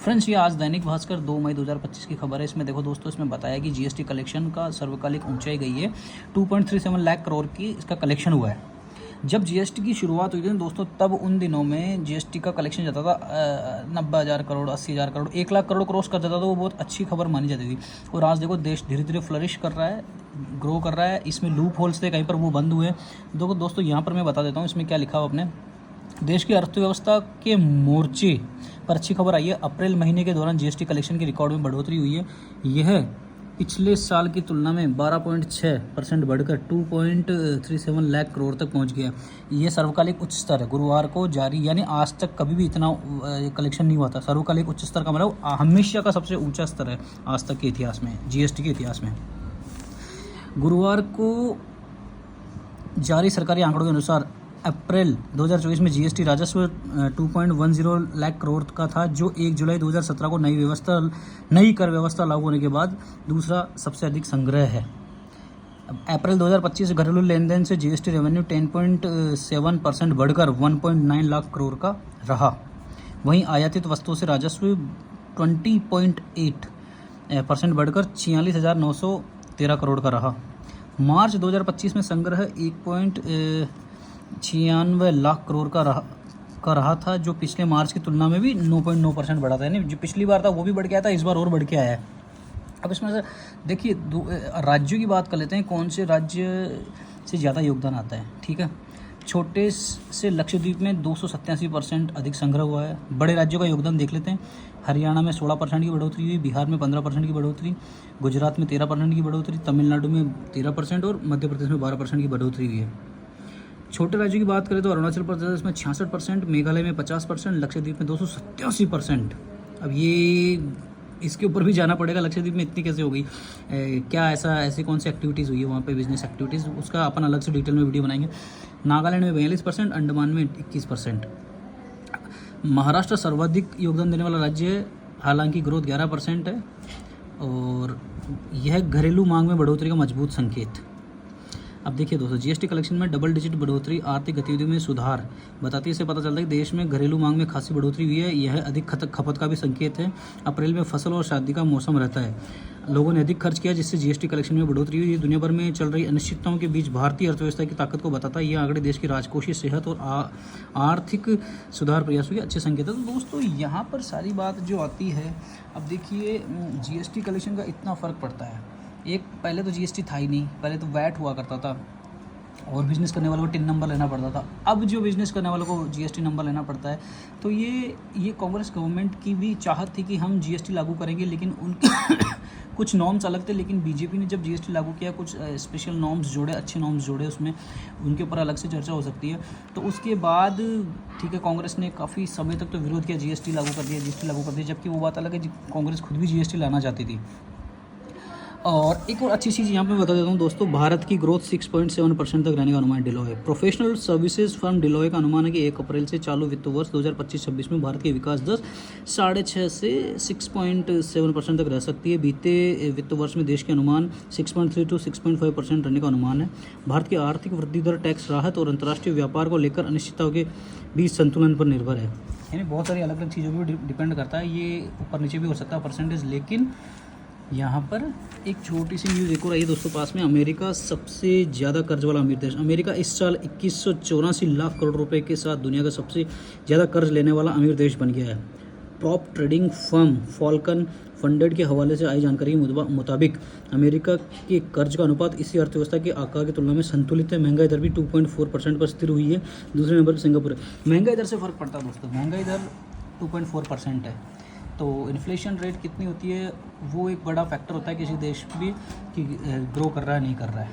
Friends, ये आज दैनिक भास्कर 2 मई 2025 की खबर है। इसमें देखो दोस्तों, इसमें बताया कि जीएसटी कलेक्शन का सर्वकालिक ऊंचाई गई है। 2.37 लाख करोड़ की इसका कलेक्शन हुआ है। जब जीएसटी की शुरुआत हुई थी दोस्तों, तब उन दिनों में जीएसटी का कलेक्शन जाता था 90,000 करोड़, 80,000 करोड़, 1 लाख करोड़ क्रॉस कर जाता था। वो बहुत अच्छी खबर मानी जाती थी। और आज देखो, देश धीरे धीरे फ्लरिश कर रहा है, ग्रो कर रहा है। इसमें लूप होल्स थे, कहीं पर वो बंद हुए। देखो दोस्तों, यहाँ पर मैं बता देता हूँ इसमें क्या लिखा हुआ अपने। देश की अर्थव्यवस्था के मोर्चे पर अच्छी खबर आई है। अप्रैल महीने के दौरान जीएसटी कलेक्शन की रिकॉर्ड में बढ़ोतरी हुई है। यह पिछले साल की तुलना में 12.6% बढ़कर 2.37 लाख करोड़ तक पहुंच गया। यह सर्वकालिक उच्च स्तर है। गुरुवार को जारी, यानी आज तक कभी भी इतना कलेक्शन नहीं हुआ था। सर्वकालिक उच्च स्तर का मतलब हमेशा का सबसे ऊंचा स्तर है आज तक के इतिहास में, जीएसटी के इतिहास में। गुरुवार को जारी सरकारी आंकड़ों के अनुसार अप्रैल 2024 में जीएसटी राजस्व 2.10 लाख करोड़ का था, जो 1 जुलाई 2017 को नई कर व्यवस्था लागू होने के बाद दूसरा सबसे अधिक संग्रह है। अप्रैल 2025 घरेलू लेन देन से जीएसटी रेवेन्यू 10.7% बढ़कर 1.9 लाख करोड़ का रहा। वहीं आयातित वस्तुओं से राजस्व 20.8% बढ़कर 46,913 करोड़ का रहा। मार्च 2025 में संग्रह 1.96 लाख करोड़ का रहा था, जो पिछले मार्च की तुलना में भी 9.9% बढ़ा था। यानी जो पिछली बार था वो भी बढ़ के आया था, इस बार और बढ़ के आया है। अब इसमें से देखिए, राज्यों की बात कर लेते हैं, कौन से राज्य से ज़्यादा योगदान आता है। ठीक है, छोटे से लक्षद्वीप में 287% अधिक संग्रह हुआ है। बड़े राज्यों का योगदान देख लेते हैं। हरियाणा में 16% की बढ़ोतरी हुई, बिहार में 15% की बढ़ोतरी, गुजरात में 13% की बढ़ोतरी, तमिलनाडु में 13% और मध्य प्रदेश में 12% की बढ़ोतरी हुई है। छोटे राज्यों की बात करें तो अरुणाचल प्रदेश में 66%, मेघालय में 50%, लक्षद्वीप में 287%। अब ये इसके ऊपर भी जाना पड़ेगा, लक्षद्वीप में इतनी कैसे हो गई, क्या ऐसे कौन सी एक्टिविटीज़ हुई है वहाँ पे, बिजनेस एक्टिविटीज़, उसका अपन अलग से डिटेल में वीडियो बनाएंगे। नागालैंड में 42%, अंडमान में 21%। महाराष्ट्र सर्वाधिक योगदान देने वाला राज्य है, हालांकि ग्रोथ 11% है, और यह घरेलू मांग में बढ़ोतरी का मजबूत संकेत। अब देखिए दोस्तों, जीएसटी कलेक्शन में डबल डिजिट बढ़ोतरी आर्थिक गतिविधियों में सुधार बताती है। इससे पता चलता है कि देश में घरेलू मांग में खासी बढ़ोतरी हुई है। यह अधिक खपत का भी संकेत है। अप्रैल में फसल और शादी का मौसम रहता है, लोगों ने अधिक खर्च किया, जिससे जीएसटी कलेक्शन में बढ़ोतरी हुई। दुनिया भर में चल रही अनिश्चितताओं के बीच भारतीय अर्थव्यवस्था की ताकत को बताता है। ये आंकड़े देश की राजकोषीय सेहत और आर्थिक सुधार प्रयासों के अच्छे संकेत है। तो दोस्तों, यहाँ पर सारी बात जो आती है, अब देखिए जीएसटी कलेक्शन का इतना फ़र्क पड़ता है। एक पहले तो जीएसटी था ही नहीं, पहले तो वैट हुआ करता था और बिज़नेस करने वालों को टिन नंबर लेना पड़ता था। अब जो बिज़नेस करने वालों को जीएसटी नंबर लेना पड़ता है। तो ये कांग्रेस गवर्नमेंट की भी चाहत थी कि हम जीएसटी लागू करेंगे, लेकिन उनके कुछ नॉर्म्स अलग थे। लेकिन बीजेपी ने जब जीएसटी लागू किया, कुछ स्पेशल नॉर्म्स जोड़े, अच्छे नॉर्म्स जोड़े उसमें, उनके ऊपर अलग से चर्चा हो सकती है। तो उसके बाद ठीक है, कांग्रेस ने काफ़ी समय तक तो विरोध किया, जीएसटी लागू कर दिया, जबकि वो बात अलग है, कांग्रेस खुद भी जीएसटी लाना चाहती थी। और एक और अच्छी चीज़ यहाँ पे बता देता हूँ दोस्तों, भारत की ग्रोथ 6.7% तक रहने का अनुमान डिलोय। प्रोफेशनल सर्विसेज फर्म डिलोय का अनुमान है कि 1 अप्रैल से चालू वित्त वर्ष 2025-26 में भारत की विकास दर 6.5 से 6.7% तक रह सकती है। बीते वित्त वर्ष में देश के अनुमान 6.3 to 6.5% रहने का अनुमान है। भारत की आर्थिक वृद्धि दर टैक्स राहत और अंतर्राष्ट्रीय व्यापार को लेकर अनिश्चितताओं के बीच संतुलन पर निर्भर है। यानी बहुत सारी अलग अलग चीज़ों पर डिपेंड करता है, ये ऊपर नीचे भी हो सकता है परसेंटेज। लेकिन यहाँ पर एक छोटी सी न्यूज़ एक और आई है दोस्तों पास में। अमेरिका सबसे ज़्यादा कर्ज वाला अमीर देश। अमेरिका इस साल 2184 लाख करोड़ रुपए के साथ दुनिया का सबसे ज़्यादा कर्ज लेने वाला अमीर देश बन गया है। Top trading firm Falcon funded के हवाले से आई जानकारी के मुताबिक अमेरिका के कर्ज का अनुपात इसी अर्थव्यवस्था के आकार की तुलना में संतुलित है। महंगाई दर भी 2.4% पर स्थिर हुई है। दूसरे नंबर पर सिंगापुर है। महंगाई दर से फ़र्क पड़ता है दोस्तों, महंगाई दर 2.4% है। तो इन्फ्लेशन रेट कितनी होती है, वो एक बड़ा फैक्टर होता है किसी देश भी कि ग्रो कर रहा है नहीं कर रहा है।